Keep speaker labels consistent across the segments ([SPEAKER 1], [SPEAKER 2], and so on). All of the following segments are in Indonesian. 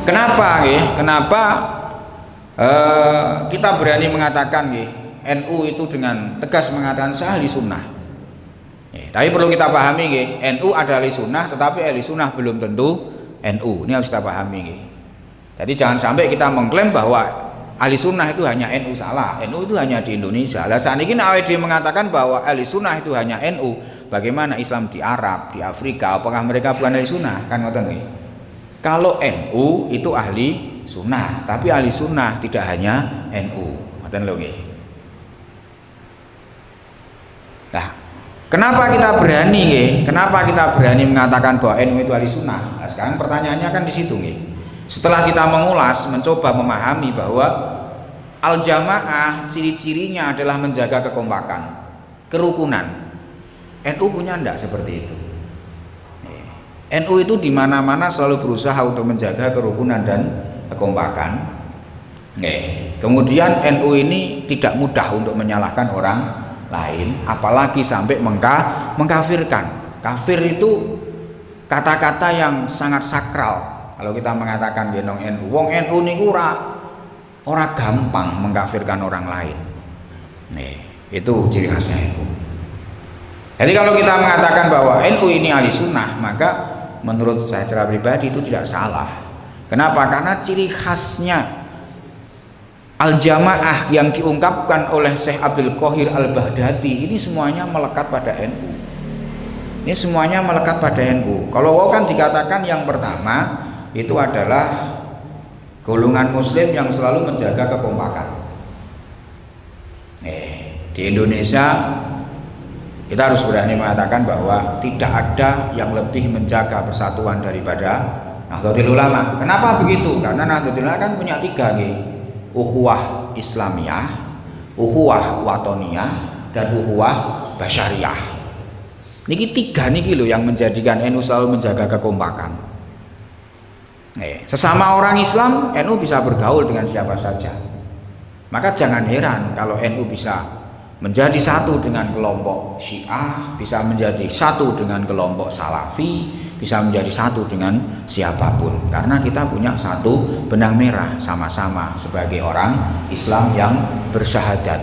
[SPEAKER 1] Kenapa nggih? Kenapa kita berani mengatakan nggih, NU itu dengan tegas mengatakan saya ahli sunnah. Tapi perlu kita pahami nggih, NU ada ahli sunnah, tetapi ahli sunnah belum tentu NU. Ini harus kita pahami nggih. Jadi jangan sampai kita mengklaim bahwa ahli sunnah itu hanya NU, salah. NU itu hanya di Indonesia. Lah saat ini AWD mengatakan bahwa ahli sunnah itu hanya NU. Bagaimana Islam di Arab, di Afrika? Apakah mereka bukan ahli sunnah? Kan ngoten nggih. Kalau NU itu ahli sunnah, tapi ahli sunnah tidak hanya NU. Ngoten lho nggih. Nah, kenapa kita berani nggih? Kenapa kita berani mengatakan bahwa NU itu ahli sunnah? Nah, sekarang pertanyaannya kan di situ nggih. Setelah kita mengulas, mencoba memahami bahwa al-jamaah ciri-cirinya adalah menjaga kekompakan, kerukunan. NU punya ndak seperti itu? NU itu di mana-mana selalu berusaha untuk menjaga kerukunan dan kekompakan. Kemudian NU ini tidak mudah untuk menyalahkan orang lain, apalagi sampai mengkafirkan. Kafir itu kata-kata yang sangat sakral. Kalau kita mengatakan genong NU, wong NU niku ora gampang mengkafirkan orang lain. Itu ciri khasnya NU. Jadi kalau kita mengatakan bahwa NU ini ahli sunnah, maka menurut saya secara pribadi itu tidak salah. Kenapa? Karena ciri khasnya al-jamaah yang diungkapkan oleh Syekh Abdul Qohir Al-Baghdadi ini semuanya melekat pada NU. Ini semuanya melekat pada NU. Kalau kan dikatakan yang pertama itu adalah golongan muslim yang selalu menjaga kekompakan. Di Indonesia kita harus berani mengatakan bahwa tidak ada yang lebih menjaga persatuan daripada Nahdlatul Ulama. Kenapa begitu? Karena Nahdlatul Ulama kan punya tiga nih, ukhuwah Islamiyah, ukhuwah Watoniyah, dan ukhuwah Basyariyah. Niki tiga niki loh yang menjadikan NU selalu menjaga kekompakan. Sesama orang Islam, NU bisa bergaul dengan siapa saja. Maka jangan heran kalau NU bisa menjadi satu dengan kelompok Syiah, bisa menjadi satu dengan kelompok Salafi, bisa menjadi satu dengan siapapun, karena kita punya satu benang merah sama-sama sebagai orang Islam yang bersyahadat.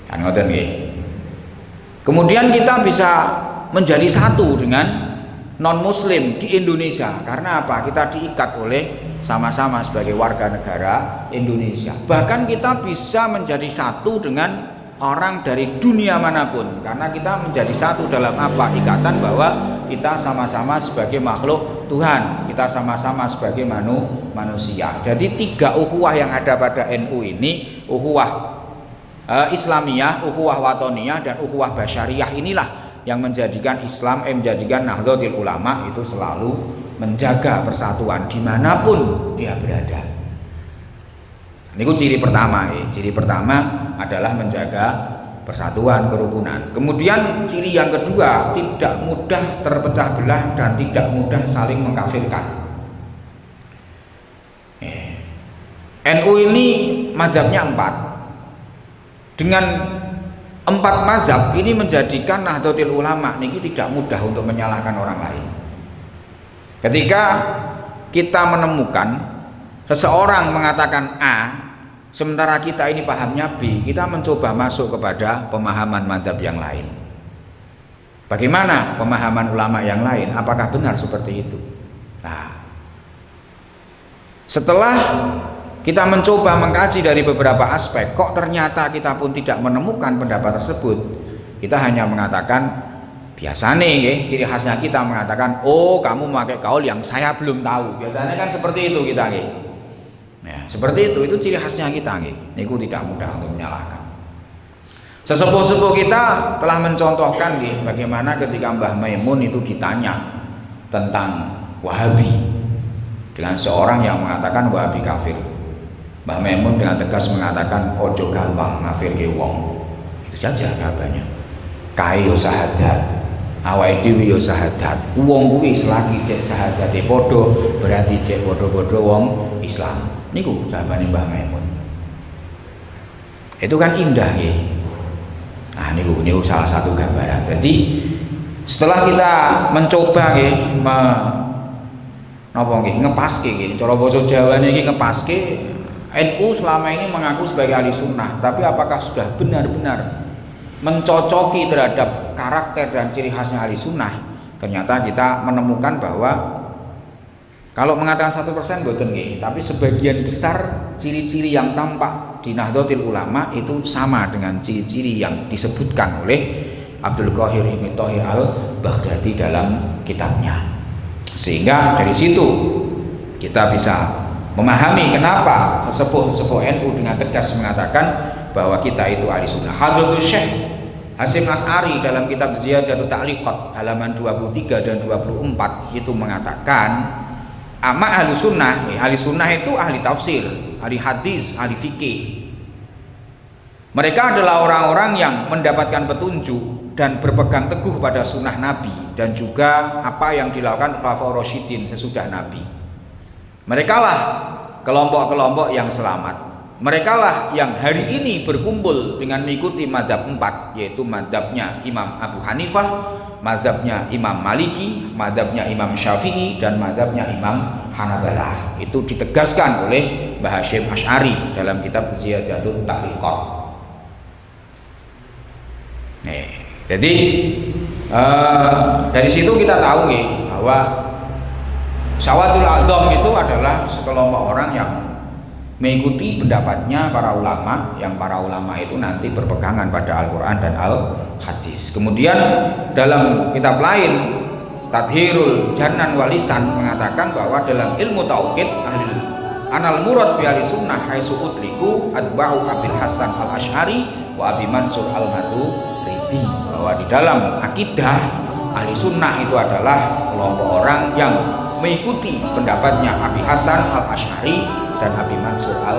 [SPEAKER 1] Kan ngoten nggih. Kemudian kita bisa menjadi satu dengan non muslim di Indonesia, karena apa? Kita diikat oleh sama-sama sebagai warga negara Indonesia. Bahkan kita bisa menjadi satu dengan orang dari dunia manapun, karena kita menjadi satu dalam apa? Ikatan bahwa kita sama-sama sebagai makhluk Tuhan, kita sama-sama sebagai manusia. Jadi tiga ukhuwah yang ada pada NU ini, ukhuwah Islamiyah, ukhuwah Watoniyah, dan ukhuwah Basyariyah, inilah yang menjadikan Islam, menjadikan Nahdlatul Ulama itu selalu menjaga persatuan dimanapun dia berada. Ini ciri pertama. Ciri pertama adalah menjaga persatuan, kerukunan. Kemudian ciri yang kedua, tidak mudah terpecah belah dan tidak mudah saling mengkafirkan. NU ini mazhabnya 4. Dengan 4 mazhab ini menjadikan Nahdlatul Ulama niki tidak mudah untuk menyalahkan orang lain. Ketika kita menemukan seseorang mengatakan A, sementara kita ini pahamnya B, kita mencoba masuk kepada pemahaman mazhab yang lain. Bagaimana pemahaman ulama yang lain? Apakah benar seperti itu? Nah, setelah kita mencoba mengkaji dari beberapa aspek, kok ternyata kita pun tidak menemukan pendapat tersebut. Kita hanya mengatakan, biasa nih, ciri khasnya kita mengatakan, oh kamu memakai kaul yang saya belum tahu. Biasanya kan seperti itu kita, nah, seperti itu ciri khasnya kita. Itu tidak mudah untuk menyalahkan. Sesepuh-sepuh kita telah mencontohkan bagaimana ketika Mbah Maimun itu ditanya tentang Wahabi dengan seorang yang mengatakan Wahabi kafir. Mbah Maimun dengan tegas mengatakan ojo gampang ngafirke wong. Itu saja jawabannya. Kae yo sahadat, awake dhewe yo sahadat. Wong kuwi selagi cek sahadate padha berarti cek padha-padha wong Islam. Niku jawabane Mbah Maimun. Itu kan indah nggih. Nah niku salah satu gambaran. Jadi setelah kita mencoba napa nggih ngepaske nggih cara basa Jawane iki ngepaske. NU selama ini mengaku sebagai ahli sunnah, tapi apakah sudah benar-benar mencocoki terhadap karakter dan ciri khasnya ahli sunnah? Ternyata kita menemukan bahwa kalau mengatakan 1% boten nggih, tapi sebagian besar ciri-ciri yang tampak di Nahdlatul Ulama itu sama dengan ciri-ciri yang disebutkan oleh Abdul Qahir Ibn Thahir Al-Baghdadi dalam kitabnya. Sehingga dari situ kita bisa memahami kenapa sesepuh-sesepuh NU dengan tegas mengatakan bahwa kita itu ahli sunnah. Hadratus Syekh Hasyim Asy'ari dalam kitab Ziyadatul Ta'liqat halaman 23 dan 24 itu mengatakan ama ahli sunnah, ahli sunnah itu ahli tafsir, ahli hadis, ahli fikih. Mereka adalah orang-orang yang mendapatkan petunjuk dan berpegang teguh pada sunnah Nabi dan juga apa yang dilakukan Khulafaur Rasyidin sesudah Nabi. Mereka lah kelompok-kelompok yang selamat. Mereka lah yang hari ini berkumpul dengan mengikuti mazhab 4, yaitu mazhabnya Imam Abu Hanifah, mazhabnya Imam Maliki, mazhabnya Imam Syafi'i, dan mazhabnya Imam Hanabalah. Itu ditegaskan oleh Mbah Hasyim Asy'ari dalam kitab Ziyadatul Ta'liqat. Jadi dari situ kita tahu bahwa Syawatul A'dham itu adalah sekelompok orang yang mengikuti pendapatnya para ulama, yang para ulama itu nanti berpegangan pada Al-Quran dan Al-Hadis. Kemudian dalam kitab lain Tadhirul Janan Walisan mengatakan bahwa dalam ilmu tauhid anal murad bi ahli sunnah haitsu utliku atba'u Abil Hasan Al-Asy'ari wa Abi Mansur Al-Maturidi, bahwa di dalam akidah ahli sunnah itu adalah kelompok orang yang mengikuti pendapatnya Abi Hasan Al-Asy'ari dan Abi Mansur Al